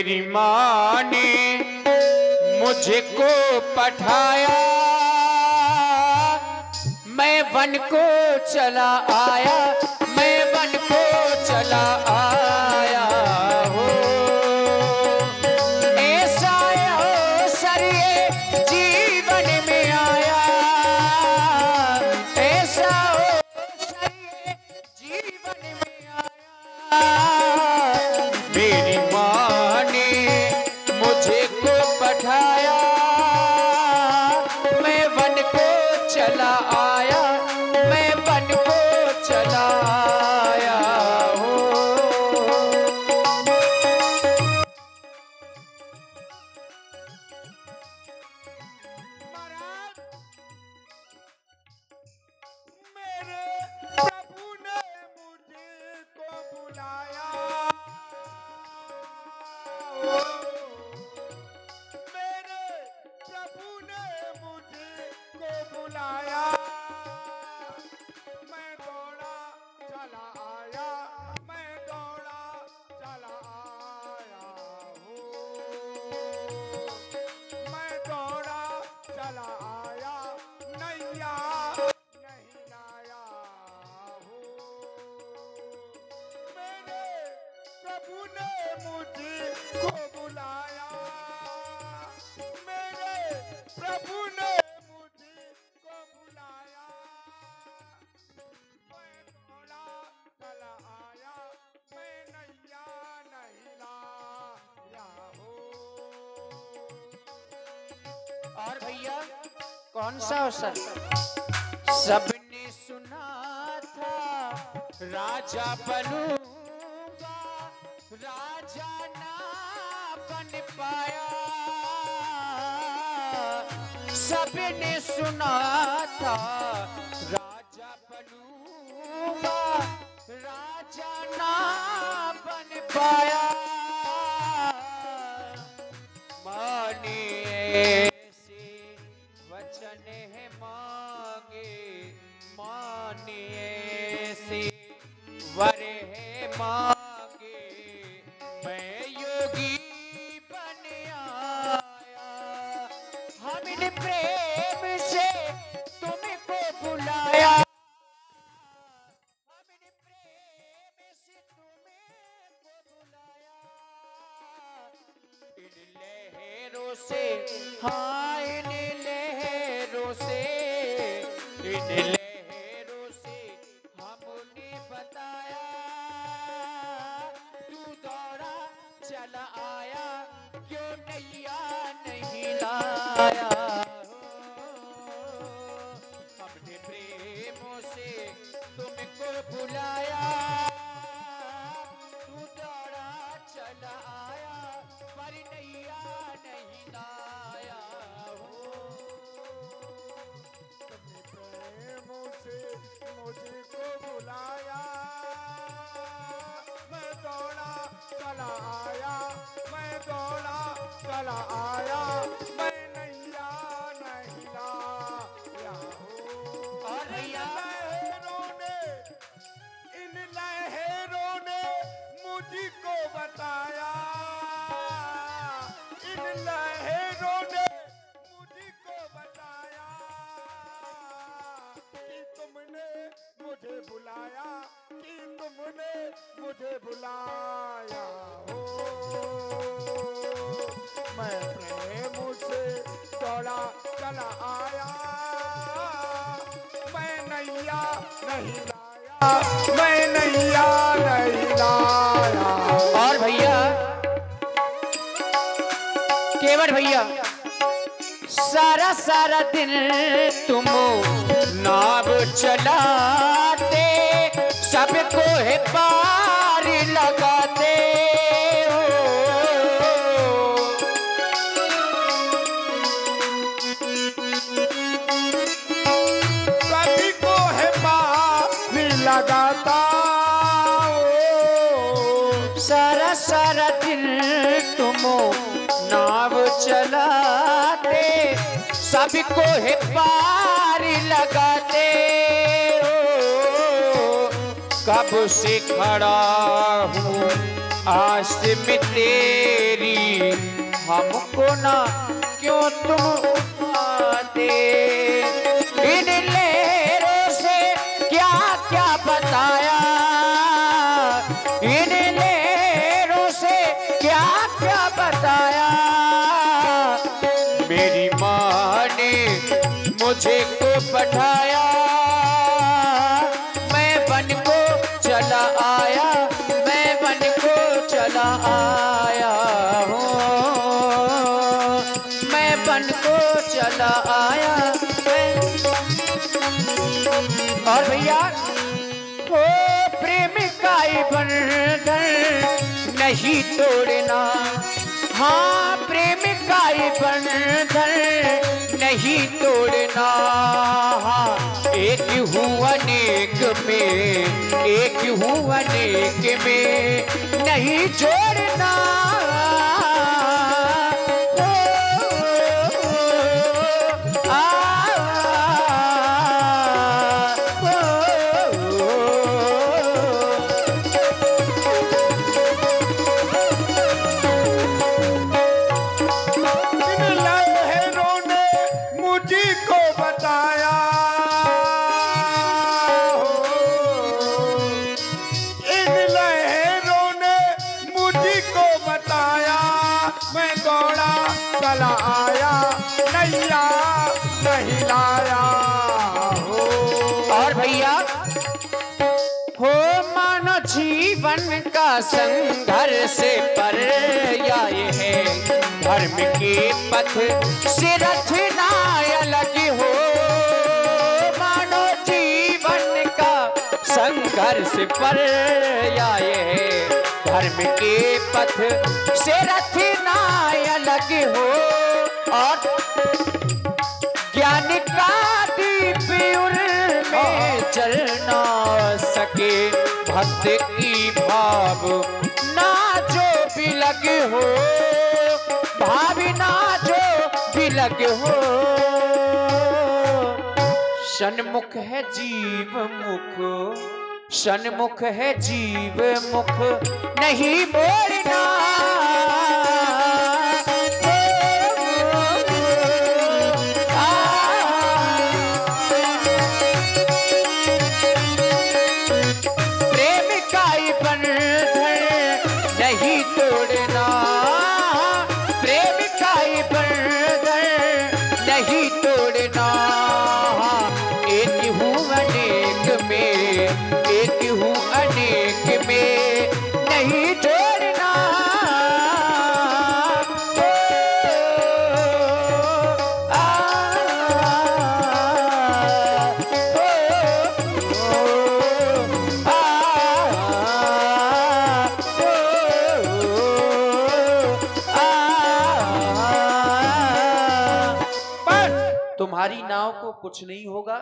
मेरी माँ ने मुझको पठाया, मैं वन को चला आया, मैं वन को चला आया हो। ऐसा अवसर ये जीवन में आया, ऐसा अवसर ये जीवन में आया। मेरी माँ ने मुझको पठाया, मैं वन को चला आया, मैं वन को चला आया हो। मेरे प्रभु ने मुझको बुलाया, मेरे प्रभु ने मुझको बुलाया, मैं दौड़ा चला आया, मैं दौड़ा चला आया हूँ, मैं दौड़ा चला आया, नैया नहीं लाया हूँ। मेरे प्रभु ने मुझको बुलाया, मेरे प्रभु ने मुझको बुलाया, मैं दौड़ा चला आया, मैं नैया नहीं लाया हूँ। और भैया कौन सा अवसर? सबने सुना था राजा बनूंगा, राजा ना बन पाया। सबने सुना था राजा बनूंगा, राजा ना बन पाया। मानिए वचन है मांगे, मानिए से वर है मांगे, मैं योगी बन आया। हम इन प्रेम से तुमको बुलाया, हम इन प्रेम से तुमको बुलाया। इन लहरों से, हाँ इन लहरों से, इन लहरों से हमने बताया, तू दौड़ा चला आया, क्यों नैया नहीं लाया हो। हमने प्रेमों से तुमको बुलाया, तू दौड़ा चला आया, पर नैया नहीं लाया हो। तुमने प्रेमों से मुझको बुलाया, मैं दौड़ा चला आया, मैं दौड़ा चला आया, मैं नैया नहीं लाया हूँ। और भैया इन लहरों ने मुझको बताया, इन लहरों ने मुझको बताया कि तुमने मुझे बुलाया, कि तुमने मुझे बुलाया हो। मैं प्रेम से दौड़ा चला आया, मैं नैया नहीं लाया, मैं नैया नहीं लाया। और भैया केवल भैया सारा सारा दिन तुम नाव चलाते, सबको है पार लगाते हो। सभी को है पार लगाता हो। सारा सारा दिन तुम नाव चलाते, सबको है पार लगाते हो। कब से खड़ा हूँ आस में तेरी हमको ना क्यों तुम उठाते। इन लहरों से क्या क्या बताया, इन लहरों से क्या क्या बताया। मेरी माँ ने मुझे को पढ़ाया, मैं बन को चला आया, मैं बन को चला आया हूँ, मैं बन को चला आया। और भैया हो प्रेम का बंधन नहीं तोड़ना, हाँ प्रेम का बंधन नहीं तोड़ना। हाँ एक हूँ अनेक में, एक हूँ अनेक में नहीं छोड़ना। चला आया नैया नहीं लाया हो। और भैया हो मानो जीवन का संघर्ष पर्याय है, धर्म के पथ से रचना अलग हो। मानो जीवन का संघर्ष पर्याय है, धर्म के पथ से रचना अलग हो। और ज्ञान का दीप में जल ना सके, भक्त की भाव ना जो बिलग हो, भावना जो बिलग हो। सन्मुख है जीव मुख, सन्मुख है जीव मुख नहीं मोड़ना। प्रेम का बंधन नहीं तोड़ना, प्रेम का बंधन नहीं तोड़ना। एक हूँ अनेक में, एक हूँ अनेक में नहीं जोड़ना। तुम्हारी नाव को कुछ नहीं होगा,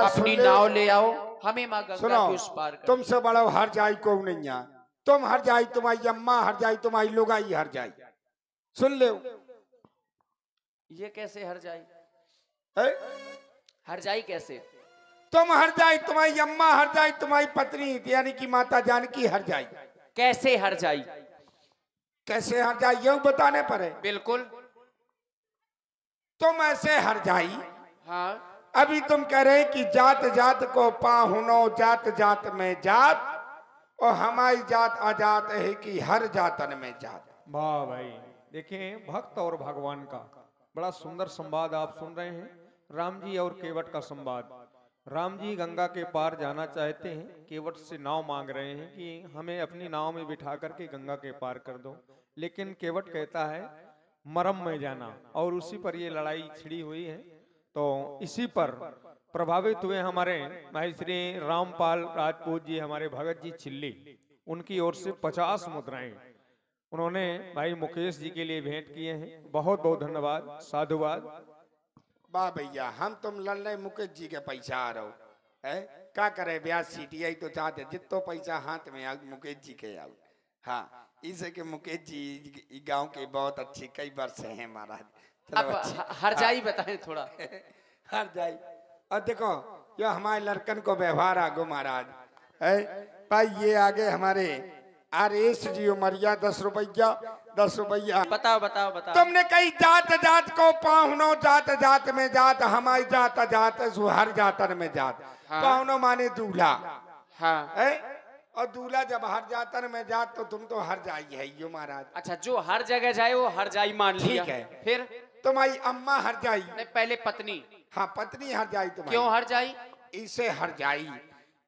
अपनी नाव ले आओ, हमें माँ गंगा के उस पार कर। तुमसे बड़ा हर जाई को नहीं आ, तुम हर जाई तुम्हारी अम्मा हर जाई तुम्हारी लोगाई हर जाई। सुन ले ये कैसे हर जाई? है? हर जाई कैसे? तुम हर जाई तुम्हारी अम्मा हर जाई तुम्हारी पत्नी यानी कि माता जानकी हर जाई। कैसे हर जाई? कैसे हर जाई ये बताने पर है। बिल्कुल तुम ऐसे हर जाई। हाँ अभी तुम कह रहे कि जात जात को पाहुनो, जात जात में जात, और हमारी जात आजात है कि हर जातन में जात। वाह भाई, देखें भक्त और भगवान का बड़ा सुंदर संवाद आप सुन रहे हैं। राम जी और केवट का संवाद। राम जी गंगा के पार जाना चाहते हैं, केवट से नाव मांग रहे हैं कि हमें अपनी नाव में बिठा करके गंगा के पार कर दो। लेकिन केवट कहता है मरम में जाना, और उसी पर ये लड़ाई छिड़ी हुई है। तो इसी पर प्रभावित हुए हमारे भाई श्री रामपाल राजपूत जी, हमारे भगत जी छिल्ली, उनकी ओर से 50 मुद्राएं उन्होंने भाई मुकेश जी के लिए भेंट किए हैं। बहुत बहुत धन्यवाद, साधुवाद। वाह भैया, हम तुम लड़ रहे मुकेश जी के पैसा आ रहो है, क्या करे ब्याज सीटी तो चाहते जितो पैसा हाथ में आ मुकेश जी के आओ। हाँ इसे के मुकेश जी गांव के बहुत अच्छे कई वर्ष हैं महाराज। अब हर जाई बताएं थोड़ा। हर जाई। और देखो ये हमारे लड़कन को व्यवहार आगो महाराज है भाई। ये आगे हमारे अरे जियो मरिया 10 रुपया 10 रुपया। बताओ बताओ बताओ। तुमने कही जात जात को पाहुनो, जात जात में जात, हमारी जात जात हर जातन में जात। हाँ। पाहुनो माने दूल्हा हाँ। है, और दूल्हा जब हर जातन में जात तो तुम तो हर जाई है यो महाराज। अच्छा, जो हर जगह जाए वो हर जाई मान लिया। ठीक है। फिर तुम्हारी अम्मा हर जाई। नहीं, पहले पत्नी। हाँ, पत्नी हर जाई तुम्हारी। क्यों हर जाई? इसे हर जाई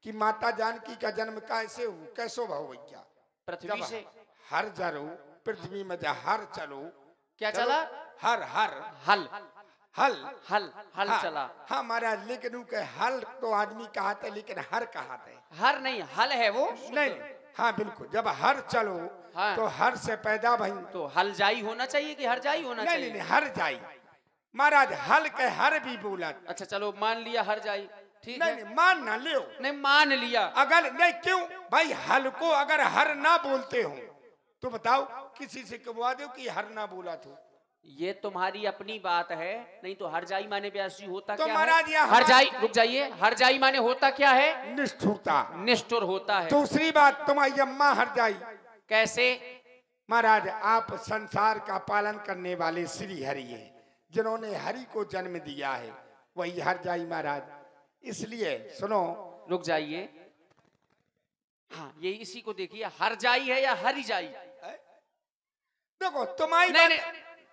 कि माता जानकी का जन्म कैसे हो, कैसो भाव भैया? पृथ्वी से हर जरो पृथ्वी में जा हर चलो। क्या चला? हर हर हल हल हल हल हाँ, चला। हाँ महाराज, लेकिन उनके हल तो आदमी कहते, लेकिन हर कहते हर नहीं, हल है वो। नहीं। हाँ बिल्कुल, जब हर चलो हाँ। तो हर से पैदा भई तो हल जाई होना चाहिए कि हर जाई होना नहीं, चाहिए? नहीं हर जाई महाराज, हल के हर भी बोला। अच्छा चलो, मान लिया हर जाई, ठीक नहीं, है। नहीं मान ना लियो। नहीं, मान लिया। अगर नहीं, क्यों भाई, हल को अगर हर ना बोलते हो तो बताओ, किसी से कहवा दो कि हर ना बोला तो। ये तुम्हारी अपनी बात है, नहीं तो हर जाई माने ब्यासी होता तो क्या महाराज है? यहाँ हर जाई, रुक जाइए, हर जाई माने होता क्या है? निष्ठुरता। निष्ठुर होता है। दूसरी बात, तुम्हारी अम्मा हर जाई। कैसे? महाराज, आप संसार का पालन करने वाले श्री हरि हैं, जिन्होंने हरि को जन्म दिया है, वही हर जाई महाराज। इसलिए सुनो, रुक जाइए। हाँ, ये इसी को देखिए, हर जाई है या हरि जाई? देखो तुम्हारी नहीं, बात- नहीं।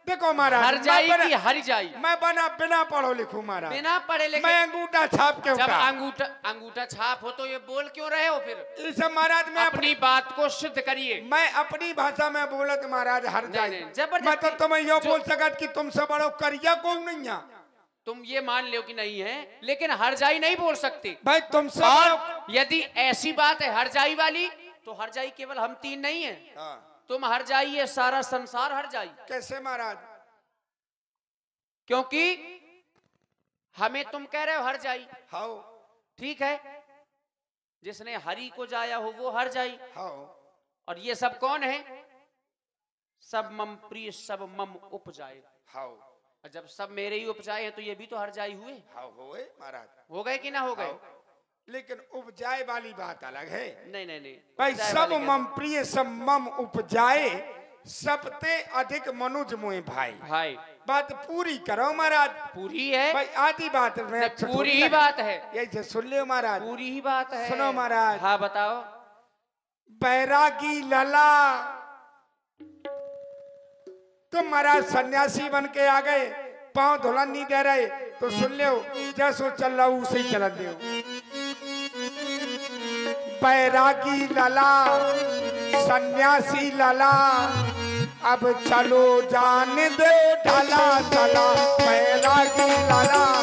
देखो महाराज, हर जाई मैं की हरि जाई? मैं बना बिना पढ़ो लिखू महाराज, बिना पढ़े लिखे? मैं अंगूठा छाप के जब उठा। अंगूठा छाप हो तो ये बोल क्यों रहे हो फिर? इस महाराज मैं अपनी बात को सिद्ध करिए। मैं अपनी भाषा में बोलत महाराज हर नहीं, जाई। नहीं, जबरदस्ती। मैं तो तुम्हें यो जो- बोल सकत कि तुमसे बड़ो करिया कौन नहीं है। तुम ये मान लो कि नहीं है, लेकिन हर जाई नहीं बोल सकते। भाई तुमसे और बड़ो- यदि ऐसी बात है हर जाई वाली, तो हर जाई केवल हम तीन नहीं है। हाँ, तुम हर जाई, ये सारा संसार हर जाई। कैसे महाराज? क्योंकि हमें तुम कह रहे हो हर जाई, हाओ ठीक है। जिसने हरि को जाया हो वो हर जाई। हाओ। और ये सब कौन है? सब मम प्रिय सब मम उपजाए। हाओ और जब सब मेरे ही उपजाए हैं तो ये भी तो हर जाई हुए। हाओ होए महाराज। हो गए कि ना हो गए? हाओ। लेकिन उपजाए वाली बात अलग है नहीं नहीं नहीं, भाई। उपजाए सब वाले कैसे? मम प्रिय सब मम उपजाए, सबते अधिक मनुज मोए भाई। भाई बात पूरी करो महाराज। पूरी है भाई आधी बात में पूरी ही बात है। यही से सुन लियो महाराज। पूरी ही बात है। सुनो महाराज। हाँ बताओ। बैरागी लला, तुम महाराज सन्यासी बन के आ गए, पांव धुलन नहीं दे रहे, तो सुन लियो, जैसो चल रहा हूं उसे ही चलन दियो। बैरागी लला, सन्यासी लला, अब चलो जान दे ढला चला। बैरागी लला,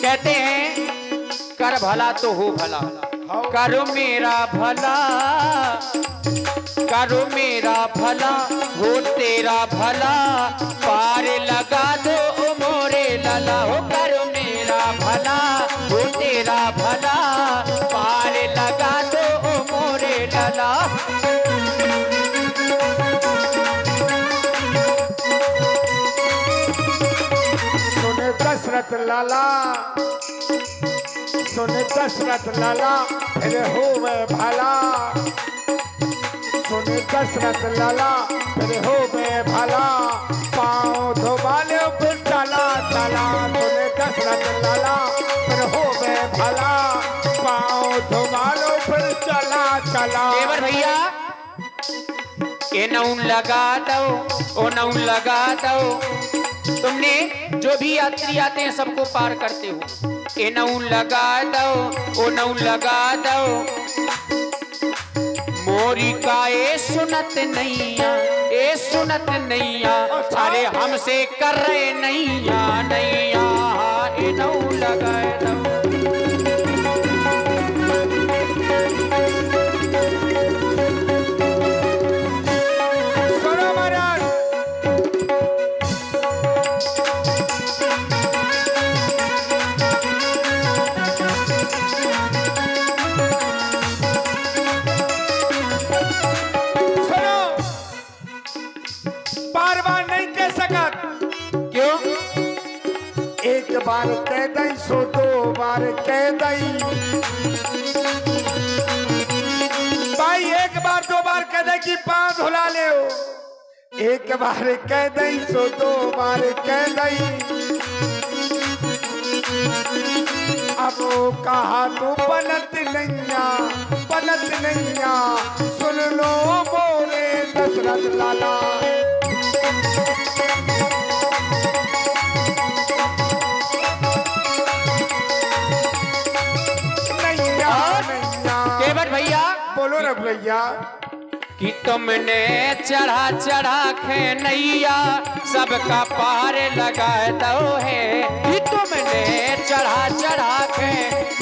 कहते हैं कर भला तो हो भला, करो मेरा भला, करो मेरा भला, हो तेरा भला, पार लगा दो ओ मोरे लला। हो करो मेरा भला, हो तेरा भला, पार लगा दो ओ मोरे लला। सुन दशरथ लाला, सुन दशरथ लाला, फिर होवे भला। सुन दशरथ लाला, फिर होवे भला, पाँव धोबाले फिर चला चला। सुन दशरथ लाला, फिर होवे भला, पाँव धोबालो फिर चला चला। देवर भैया, ये नौन लगा दो, ओ नौन लगा दो। तुमने जो भी यात्री आते हैं सबको पार करते हो। ए नौन लगा दो, ओ नौन लगा दो। मोरी का ए सुनत नैया, ए सुनत नैया, अरे हमसे कर रहे नैया नैया। ए नौन लगा दो। सुनो महाराज, बार कह दई सो 2 बार कह दई। भाई 1 बार 2 बार कह दई कि पांव धुला ले हो। 1 बार कह दई सो 2 बार कह दई। अब वो कहा तो बनत नैया सुन लो मोरे दशरथ लाला। केवट भैया बोलो रघु भैया। कि तुमने चढ़ा चढ़ा के नैया सबका पार लगा दो है। कि तुमने चढ़ा चढ़ा के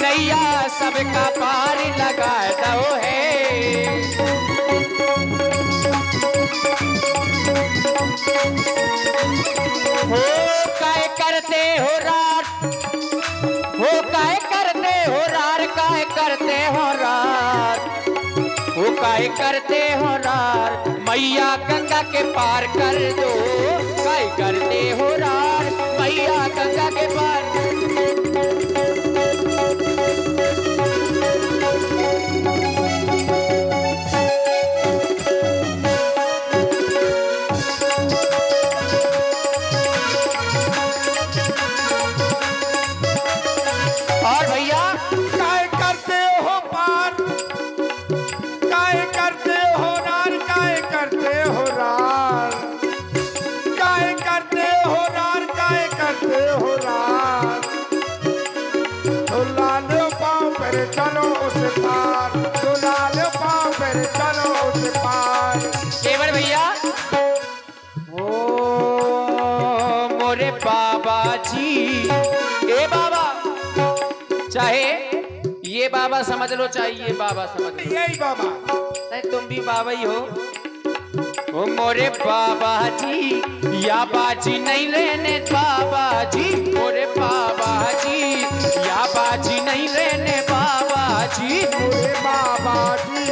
नैया सबका पार लगा दो है। हो काय करते हो रात, हो काय करते हो रार, काय करते हो रात, वो काय करते हो रार। मैया गंगा के पार कर दो, काय करते हो रार, मैया गंगा के पार। और भैया काय करते हो पार, काय करते हो रार, काय करते हो रार, काय करते हो रार, काय करते हो रार। धुला लो पाँव पर चलो उस पार, धुला लो पाँव पर चलो उस पार। केवल भैया ओ मोरे बाबा जी, ए बाबा, चाहे ये बाबा समझ लो, चाहे ये बाबा समझ लो, यही बाबा। नहीं तुम भी बाबा ही हो। ओ मोरे बाबा जी, या बाजी नहीं रहने बाबा जी, मोरे बाबा जी, या बाजी नहीं रहने बाबा जी, मोरे बाबा जी,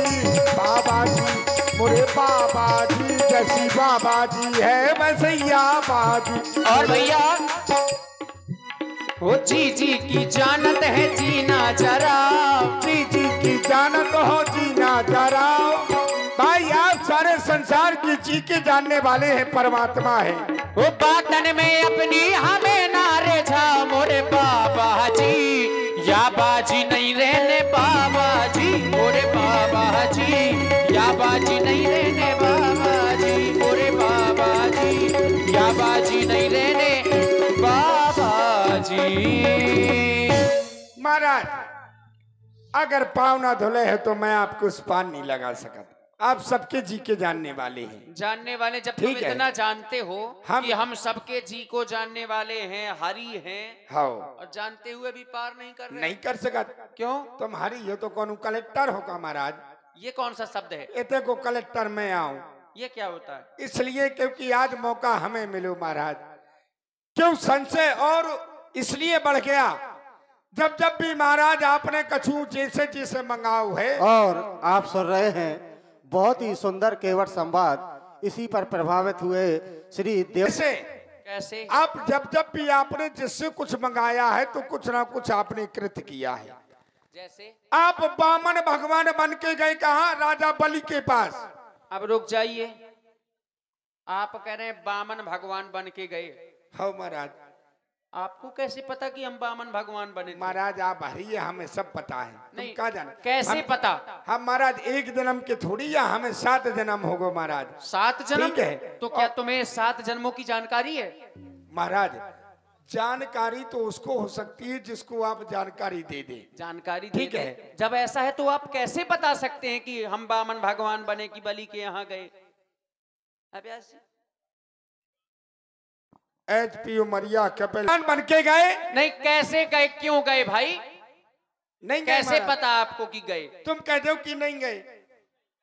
बाबा जी, मोरे बाबा जी, जैसी बाबा जी है वैसैया बाजी। और भैया वो जी जी की जानत है जीना जरा, जी जी की जानत हो जीना जरा। भाई आप सारे संसार की जी के जानने वाले हैं, परमात्मा है। वो बातन में अपनी हमें नारे झा, मोरे बाबा जी, या बाजी नहीं रहने बाबा जी, मोरे बाबा जी, या बाजी नहीं रहने बाबा जी, मोरे बाबा जी, या बाजी नहीं रहने बाबा जी। महाराज अगर पाँव ना धुले है तो मैं आपको उस पान नहीं लगा सकता। आप सबके जी के जानने वाले हैं। जानने वाले जब तुम इतना जानते हो कि हम सबके जी को जानने वाले हैं, हरि हैं, हाँ, और जानते हुए भी पार नहीं कर रहे। नहीं कर सका। क्यों? तुम हरी हो तो कौन कलेक्टर होगा महाराज। ये कौन सा शब्द है? इतने को कलेक्टर में आऊं, ये क्या होता है? इसलिए क्योंकि आज मौका हमें मिलो महाराज। क्यों संशय और इसलिए बढ़ गया जब जब भी महाराज आपने कछु जैसे जैसे मंगाओ है। और आप सुन रहे हैं बहुत ही सुंदर केवट संवाद। इसी पर प्रभावित हुए श्री देव कैसे कैसे आप जब भी आपने जिससे कुछ मंगाया है तो कुछ ना कुछ आपने कृत किया है। जैसे आप बामन भगवान बन के गए कहाँ? राजा बलि के पास। अब रुक जाइए, आप कह रहे हैं बामन भगवान बन के गए। हाँ महाराज। आपको कैसे पता कि हम बामन भगवान बने थे? महाराज आप हरिये, हमें सब पता है। नहीं, क्या जाने कैसे पता? हम महाराज एक जन्म के थोड़ी, या हमें 7 जन्म होगो महाराज। 7 जन्म? ठीक है। तो क्या तुम्हें 7 जन्मों की जानकारी है? महाराज जानकारी तो उसको हो सकती है जिसको आप जानकारी दे दे। जानकारी ठीक दे है। दे। जब ऐसा है तो आप कैसे बता सकते हैं कि हम बामन भगवान बने कि बलि के यहाँ गए? अब ऐसे HP उमरिया कपिल बन के गए। नहीं, कैसे गए, क्यों गए भाई? नहीं गए कैसे महाराज। पता आपको कि गए? तुम कहते हो कि नहीं गए।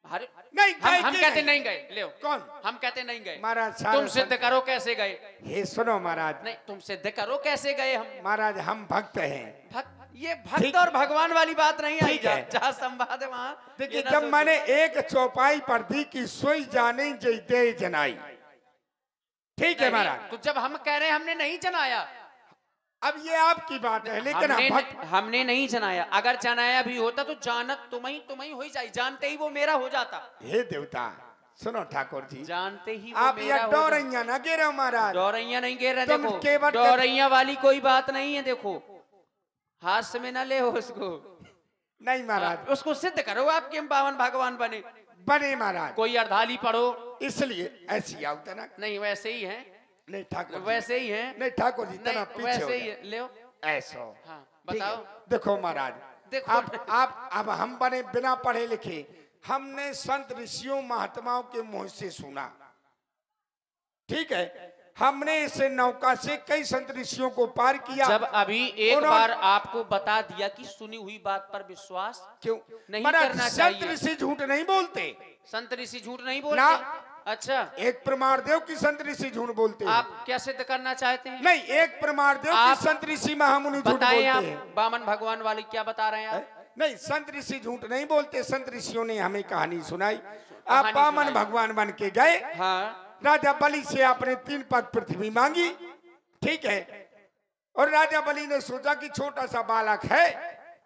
अरे नहीं गए हम कि कहते नहीं? नहीं गए। ले कौन? हम कहते नहीं गए। महाराज तुम सिद्ध करो कैसे गए। हे सुनो महाराज। नहीं, तुम सिद्ध करो कैसे गए हम। महाराज हम भक्त हैं। ये भक्त ठीक। और भगवान वाली बात नहीं आई। ठीक है। जहाँ संवाद है वहाँ देखिए ये ना जब सोचो। मैंने एक चौपाई पर दी कि सोई जाने जैते जनाई। ठीक है नहीं, महाराज। तो जब हम कह रहे हैं हमने नहीं जनाया, अब ये आपकी बात है, लेकिन हमने नहीं जनाया। अगर जनाया भी होता तो जानत तुम्हें हो ही जाए, जानते ही वो मेरा हो जाता। हे देवता सुनो ठाकुर जी, जानते ही आप ये डोरैया ना गिरो महाराज। डोरैया नहीं गिर रहे, तुम देखो केवट डोरैया वाली कोई बात नहीं है। देखो हाथ में ना ले हो उसको, नहीं महाराज, उसको सिद्ध करो आपके हम पावन भगवान बने महाराज। कोई अर्धाली पढ़ो, इसलिए ऐसी आवता ना। नहीं वैसे ही है, नहीं ठाकुर वैसे ही है, नहीं ठाकुर जी तना पीछे वैसे ही है। ले ऐसा। हाँ बताओ। देखो महाराज, देखो आप अब हम बने बिना पढ़े लिखे, हमने संत ऋषियों महात्माओं के मुंह से सुना, ठीक है। हमने इस नौका से कई संत ऋषियों को पार किया। जब अभी एक बार आपको बता दिया कि सुनी हुई बात पर विश्वास क्यों नहीं करना चाहिए। संत ऋषि झूठ नहीं बोलते, संत ऋषि झूठ नहीं बोलते। अच्छा, एक प्रमाण दो कि संत ऋषि झूठ बोलते हैं। आप क्या सिद्ध करना चाहते हैं? नहीं, एक प्रमाण दो कि संत ऋषि महामुनि झूठ बोलते हैं। बामन भगवान वाली क्या बता रहे हैं आप? नहीं, संत ऋषि झूठ नहीं बोलते। संत ऋषियों ने हमें कहानी सुनाई। आप बामन भगवान बन के गए। हाँ। राजा बलि से आपने 3 पग पृथ्वी मांगी, ठीक है। और राजा बलि ने सोचा कि छोटा सा बालक है,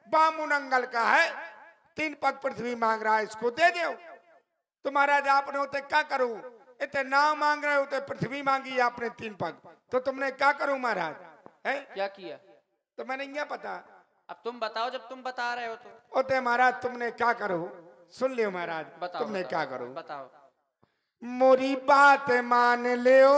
बामुनंगल का है, 3 पग पृथ्वी मांग रहा है, इसको दे दो। तो महाराज आपने होते क्या करो, इतने नाम मांग रहे होते, पृथ्वी मांगी आपने 3 पग, तो तुमने क्या करो महाराज? है क्या किया? तो मैंने क्या पता। अब तुम बताओ, जब तुम बता रहे हो तो। होते महाराज तुमने क्या करो, सुन लियो महाराज, तुमने क्या करो, बताओ। मोरी बात मान लियो,